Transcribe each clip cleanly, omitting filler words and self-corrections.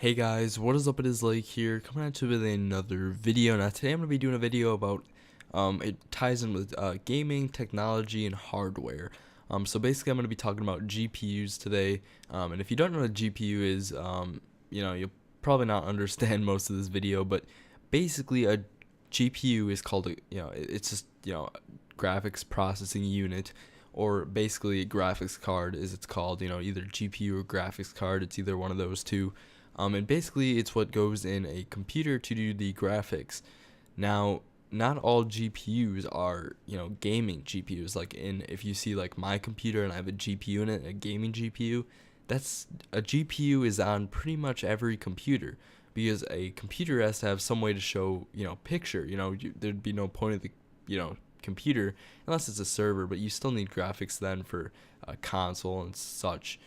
Hey guys, what is up? It is Lake here, coming at you with another video. Now today I'm going to be doing a video about, it ties in with gaming, technology, and hardware. So basically I'm going to be talking about GPUs today, and if you don't know what a GPU is, you'll probably not understand most of this video, but basically a GPU is called, it's just, graphics processing unit, or basically a graphics card is it's called, either GPU or graphics card, it's either one of those two. And basically, it's what goes in a computer to do the graphics. Now, not all GPUs are, gaming GPUs. Like if you see like my computer and I have a GPU in it, a gaming GPU, that's a GPU is on pretty much every computer because a computer has to have some way to show, picture. There'd be no point of the, computer unless it's a server, but you still need graphics then for a console and such.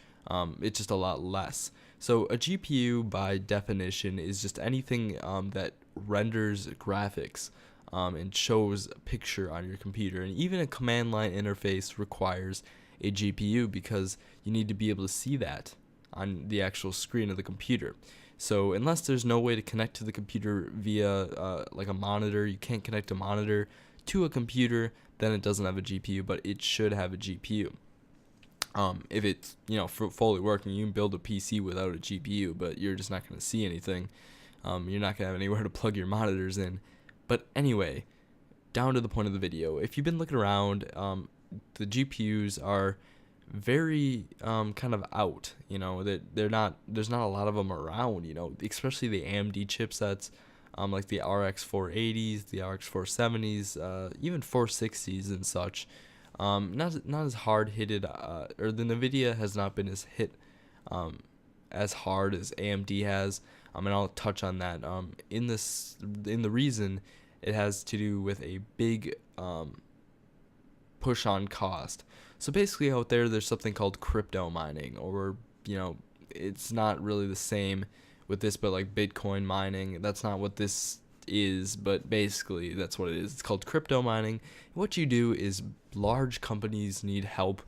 It's just a lot less. So a GPU, by definition, is just anything that renders graphics and shows a picture on your computer. And even a command line interface requires a GPU because you need to be able to see that on the actual screen of the computer. So unless there's no way to connect to the computer via like a monitor, you can't connect a monitor to a computer, then it doesn't have a GPU, but it should have a GPU. If it's fully working, you can build a PC without a GPU, but you're just not going to see anything. You're not going to have anywhere to plug your monitors in. But anyway, down to the point of the video. If you've been looking around, the GPUs are very kind of out. That they're not. There's not a lot of them around. Especially the AMD chipsets, like the RX 480s, the RX 470s, even 460s and such. Not as hard hitted, or the Nvidia has not been as hit as hard as AMD has. And I'll touch on that. In the reason, it has to do with a big push on cost. So basically, out there's something called crypto mining, or it's not really the same with this, but like Bitcoin mining. That's not what this is, but basically that's what it is. It's called crypto mining. What you do is large companies need help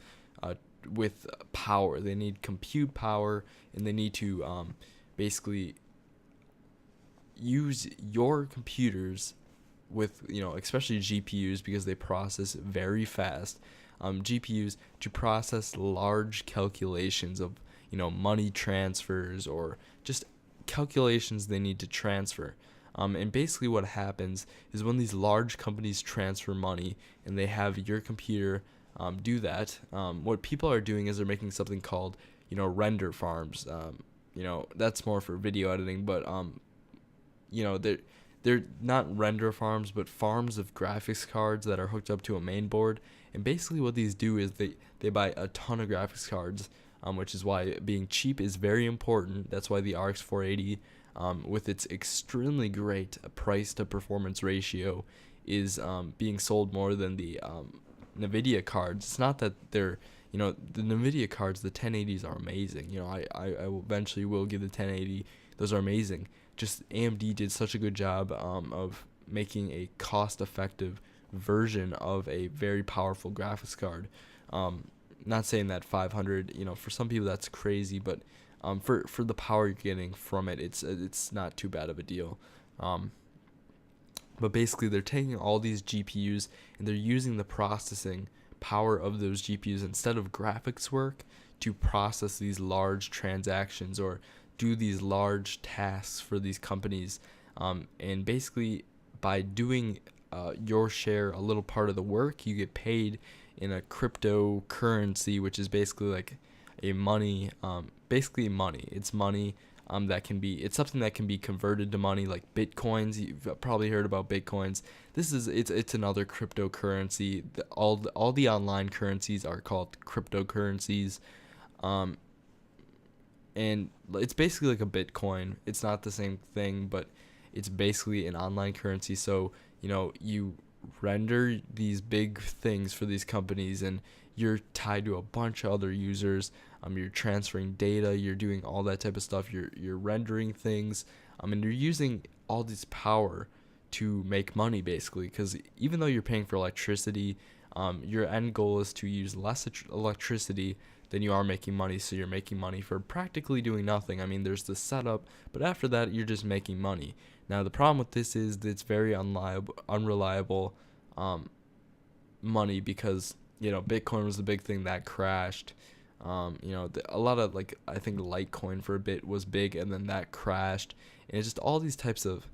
with power. They need compute power, and they need to basically use your computers with especially GPUs, because they process very fast. GPUs to process large calculations of money transfers, or just calculations they need to transfer. And basically what happens is when these large companies transfer money and they have your computer do that, what people are doing is they're making something called, render farms. That's more for video editing, but, they're not render farms, but farms of graphics cards that are hooked up to a main board. And basically what these do is they buy a ton of graphics cards, which is why being cheap is very important. That's why the RX 480, with its extremely great price to performance ratio, is being sold more than the Nvidia cards. It's not that they're, the Nvidia cards, the 1080s are amazing. I eventually will give the 1080. Those are amazing. Just AMD did such a good job of making a cost-effective version of a very powerful graphics card. Not saying that 500, for some people that's crazy, but for the power you're getting from it, it's not too bad of a deal. But basically, they're taking all these GPUs and they're using the processing power of those GPUs instead of graphics work to process these large transactions or do these large tasks for these companies. And basically, by doing your share, a little part of the work, you get paid in a cryptocurrency, which is basically like a money, basically money. It's money it's something that can be converted to money, like bitcoins. You've probably heard about bitcoins. It's another cryptocurrency. All the online currencies are called cryptocurrencies, and it's basically like a bitcoin. It's not the same thing, but it's basically an online currency. So you render these big things for these companies, and you're tied to a bunch of other users. You're transferring data, you're doing all that type of stuff, you're rendering things, and you're using all this power to make money, basically, because even though you're paying for electricity, your end goal is to use less electricity then you are making money. So you're making money for practically doing nothing. I mean, there's the setup, but after that, you're just making money. Now, the problem with this is that it's very unreliable money, because, Bitcoin was the big thing that crashed. A lot of, like, I think Litecoin for a bit was big, and then that crashed. And it's just all these types of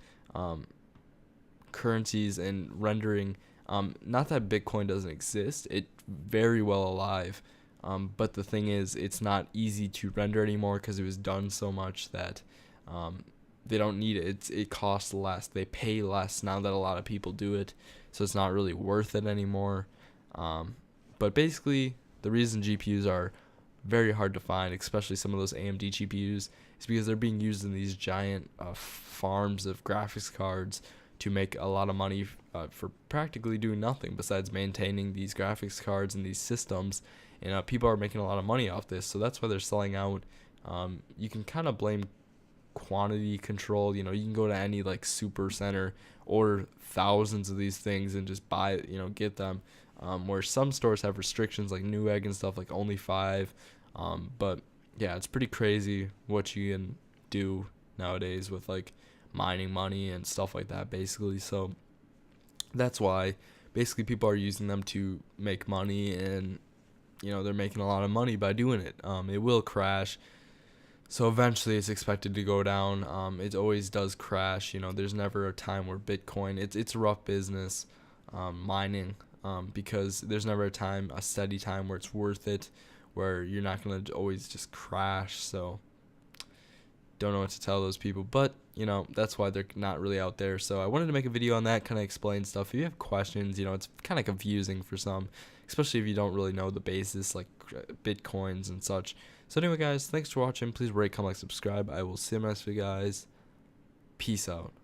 currencies and rendering. Not that Bitcoin doesn't exist, it very well alive. But the thing is, it's not easy to render anymore because it was done so much that they don't need it. It costs less. They pay less now that a lot of people do it, so it's not really worth it anymore. But basically, the reason GPUs are very hard to find, especially some of those AMD GPUs, is because they're being used in these giant farms of graphics cards to make a lot of money for practically doing nothing besides maintaining these graphics cards and these systems. And people are making a lot of money off this, so that's why they're selling out. You can kind of blame quantity control. You can go to any like super center, order thousands of these things and just buy, get them. Where some stores have restrictions like Newegg and stuff, like only 5. But yeah, it's pretty crazy what you can do nowadays with like mining money and stuff like that, basically. So that's why basically people are using them to make money, and they're making a lot of money by doing it. It will crash, so eventually it's expected to go down. It always does crash. There's never a time where Bitcoin, it's a rough business, mining, because there's never a steady time where it's worth it, where you're not going to always just crash. So don't know what to tell those people, but that's why they're not really out there. So I wanted to make a video on that, kind of explain stuff. If you have questions, it's kind of confusing for some, especially if you don't really know the basis, like Bitcoins and such. So anyway, guys, thanks for watching. Please rate, comment, like, subscribe. I will see you next video, guys. Peace out.